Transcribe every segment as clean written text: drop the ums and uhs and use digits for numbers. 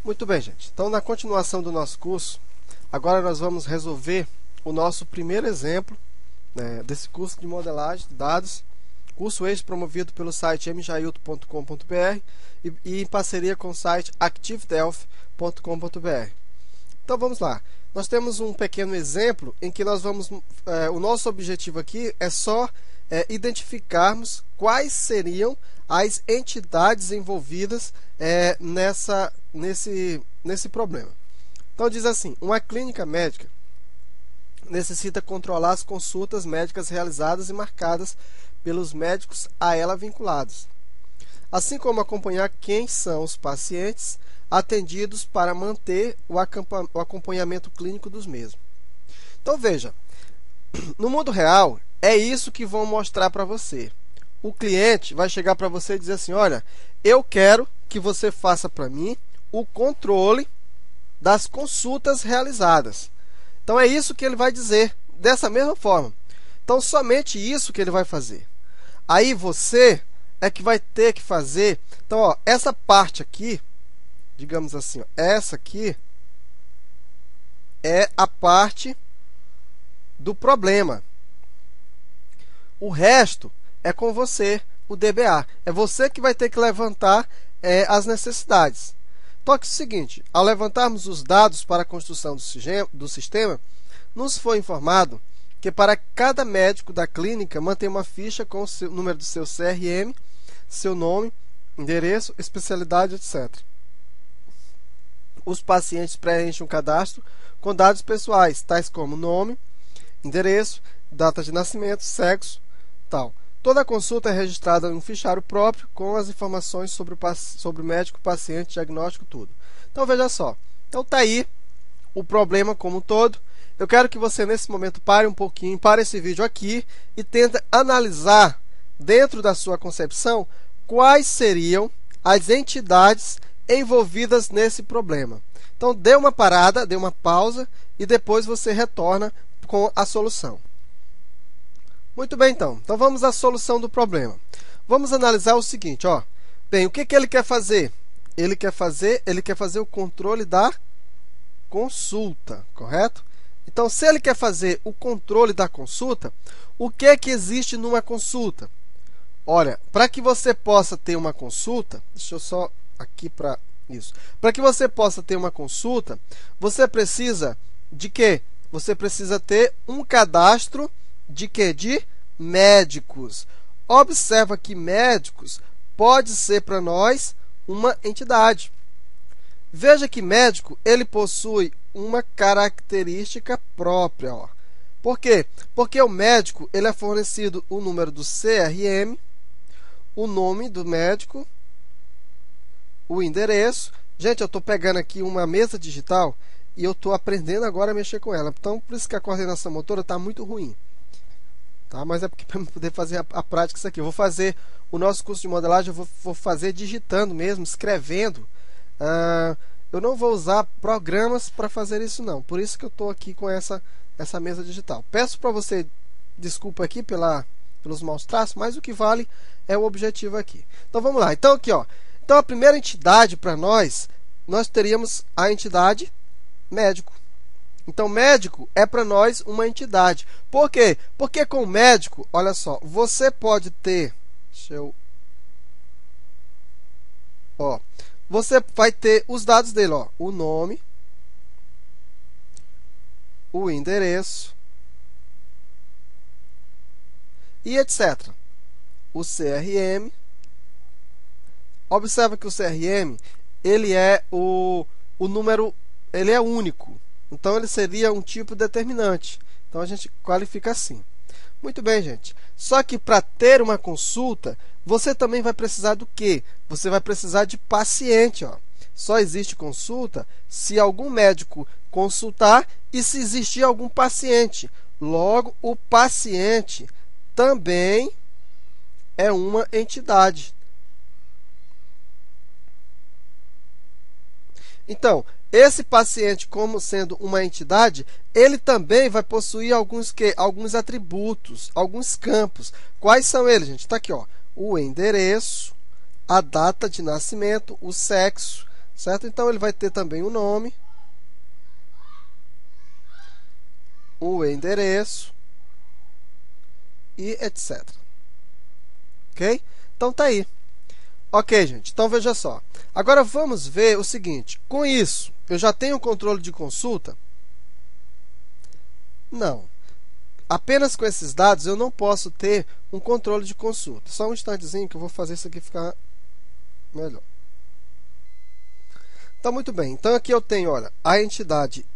Muito bem, gente. Então, na continuação do nosso curso, agora nós vamos resolver o nosso primeiro exemplo, né, desse curso de modelagem de dados, curso este promovido pelo site mjailton.com.br e em parceria com o site activedelphi.com.br. Então, vamos lá. Nós temos um pequeno exemplo em que nós vamos... o nosso objetivo aqui é só identificarmos quais seriam as entidades envolvidas nesse problema. Então, diz assim: uma clínica médica necessita controlar as consultas médicas realizadas e marcadas pelos médicos a ela vinculados, assim como acompanhar quem são os pacientes atendidos para manter o acompanhamento clínico dos mesmos. Então, veja, no mundo real, é isso que vão mostrar para você. O cliente vai chegar para você e dizer assim: olha, eu quero que você faça para mim o controle das consultas realizadas. Então, é isso que ele vai dizer, dessa mesma forma. Então, somente isso que ele vai fazer. Aí, você é que vai ter que fazer... Então, ó, essa parte aqui, digamos assim, ó, essa aqui é a parte do problema. O resto é com você, o DBA. É você que vai ter que levantar as necessidades. Então, é o seguinte: ao levantarmos os dados para a construção do sistema, nos foi informado que para cada médico da clínica mantém uma ficha com o número do seu CRM, seu nome, endereço, especialidade, etc. Os pacientes preenchem um cadastro com dados pessoais, tais como nome, endereço, data de nascimento, sexo, tal. Toda a consulta é registrada em um fichário próprio com as informações sobre o médico, paciente, diagnóstico, tudo. Então, veja só. Então, está aí o problema como um todo. Eu quero que você, nesse momento, pare um pouquinho, pare esse vídeo aqui e tente analisar, dentro da sua concepção, quais seriam as entidades envolvidas nesse problema. Então, dê uma parada, dê uma pausa e depois você retorna com a solução. Muito bem, então. Então, vamos à solução do problema. Vamos analisar o seguinte, ó. Bem, o que ele quer fazer? Ele quer fazer o controle da consulta, correto? Então, se ele quer fazer o controle da consulta, o que existe numa consulta? Olha, para que você possa ter uma consulta, deixa eu só aqui para isso. Para que você possa ter uma consulta, você precisa de quê? Você precisa ter um cadastro de quê? De médicos. Observa que médicos pode ser para nós uma entidade. Veja que médico, ele possui uma característica própria. Ó. Por quê? Porque o médico ele é fornecido o número do CRM, o nome do médico, o endereço. Gente, eu estou pegando aqui uma mesa digital e eu estou aprendendo agora a mexer com ela. Então, por isso que a coordenação motora está muito ruim. Tá? Mas é porque para poder fazer a prática isso aqui. Eu vou fazer o nosso curso de modelagem, eu vou fazer digitando mesmo, escrevendo. Eu não vou usar programas para fazer isso não. Por isso que eu estou aqui com essa mesa digital. Peço para você desculpa aqui pelos maus traços, mas o que vale é o objetivo aqui. Então vamos lá. Então aqui, ó. Então a primeira entidade para nós teríamos a entidade médico. Então, médico é para nós uma entidade. Por quê? Porque com o médico, olha só, você pode ter... você vai ter os dados dele, ó, o nome, o endereço e etc. O CRM. Observa que o CRM, ele é o número, ele é único. Então, ele seria um tipo determinante. Então, a gente qualifica assim. Muito bem, gente. Só que para ter uma consulta, você também vai precisar do quê? Você vai precisar de paciente. Ó. Só existe consulta se algum médico consultar e se existir algum paciente. Logo, o paciente também é uma entidade. Então, esse paciente, como sendo uma entidade, ele também vai possuir alguns atributos, alguns campos. Quais são eles, gente? Está aqui, ó, o endereço, a data de nascimento, o sexo, certo? Então ele vai ter também o nome, o endereço e etc. Ok? Então tá aí. Ok, gente. Então veja só. Agora vamos ver o seguinte. Com isso, eu já tenho o controle de consulta? Não. Apenas com esses dados eu não posso ter um controle de consulta. Só um instantezinho que eu vou fazer isso aqui ficar melhor. Então, muito bem. Então, aqui eu tenho, olha, a entidade,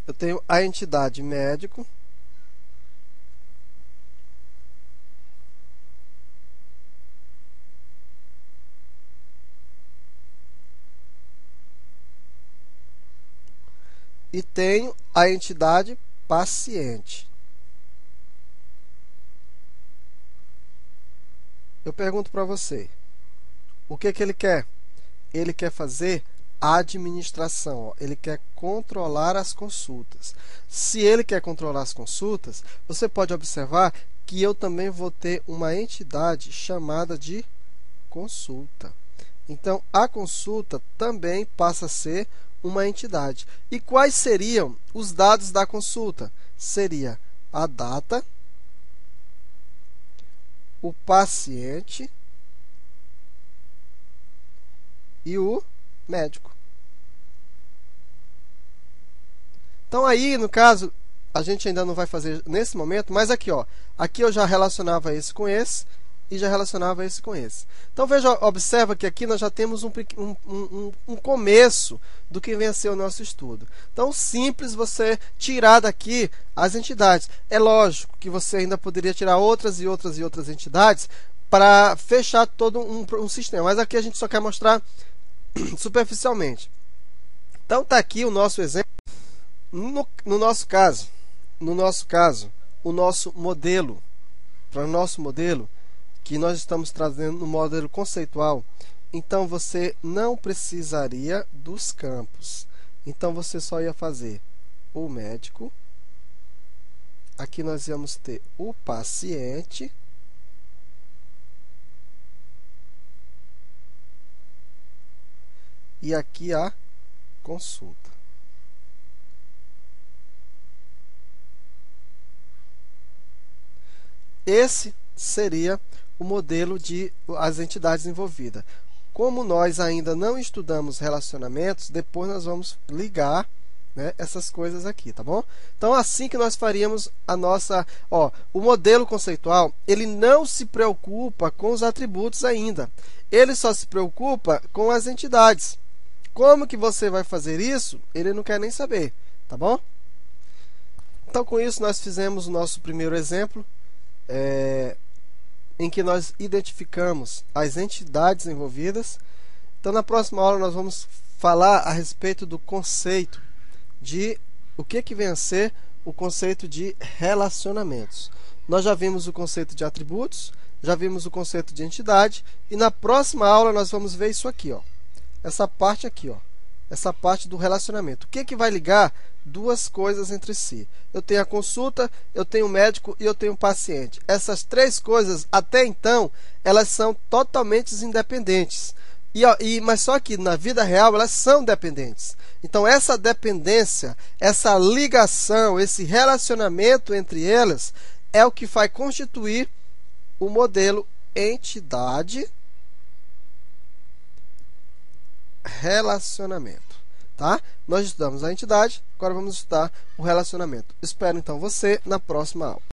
eu tenho a entidade médico, e tenho a entidade paciente. Eu pergunto para você, o que ele quer? Ele quer fazer administração, ó. Ele quer controlar as consultas. Se ele quer controlar as consultas, você pode observar que eu também vou ter uma entidade chamada de consulta. Então, a consulta também passa a ser uma entidade. E quais seriam os dados da consulta? Seria a data, o paciente e o médico. Então, aí, no caso, a gente ainda não vai fazer nesse momento, mas aqui, ó, aqui eu já relacionava esse com esse e já relacionava esse com esse. Então, veja, observa que aqui nós já temos um começo do que vem a ser o nosso estudo. Então, simples você tirar daqui as entidades. É lógico que você ainda poderia tirar outras e outras e outras entidades para fechar todo um sistema, mas aqui a gente só quer mostrar superficialmente. Então, está aqui o nosso exemplo. No nosso caso, o nosso modelo, para o nosso modelo, que nós estamos trazendo no modelo conceitual, então você não precisaria dos campos. Então, você só ia fazer o médico, aqui nós íamos ter o paciente, e aqui a consulta. Esse seria o modelo de as entidades envolvidas. Como nós ainda não estudamos relacionamentos, depois nós vamos ligar, né, essas coisas aqui, tá bom? Então, assim que nós faríamos a nossa... Ó, o modelo conceitual, ele não se preocupa com os atributos ainda. Ele só se preocupa com as entidades. Como que você vai fazer isso? Ele não quer nem saber, tá bom? Então, com isso, nós fizemos o nosso primeiro exemplo, em que nós identificamos as entidades envolvidas. Então, na próxima aula, nós vamos falar a respeito do conceito de o que vem a ser o conceito de relacionamentos. Nós já vimos o conceito de atributos, já vimos o conceito de entidade, e na próxima aula nós vamos ver isso aqui, ó. Essa parte aqui, ó. Essa parte do relacionamento. O que vai ligar duas coisas entre si? Eu tenho a consulta, eu tenho o médico e eu tenho o paciente. Essas três coisas, até então, elas são totalmente independentes. Mas só que na vida real elas são dependentes. Então, essa dependência, essa ligação, esse relacionamento entre elas é o que vai constituir o modelo entidade relacionamento, tá? Nós estudamos a entidade, agora vamos estudar o relacionamento. Espero então você na próxima aula.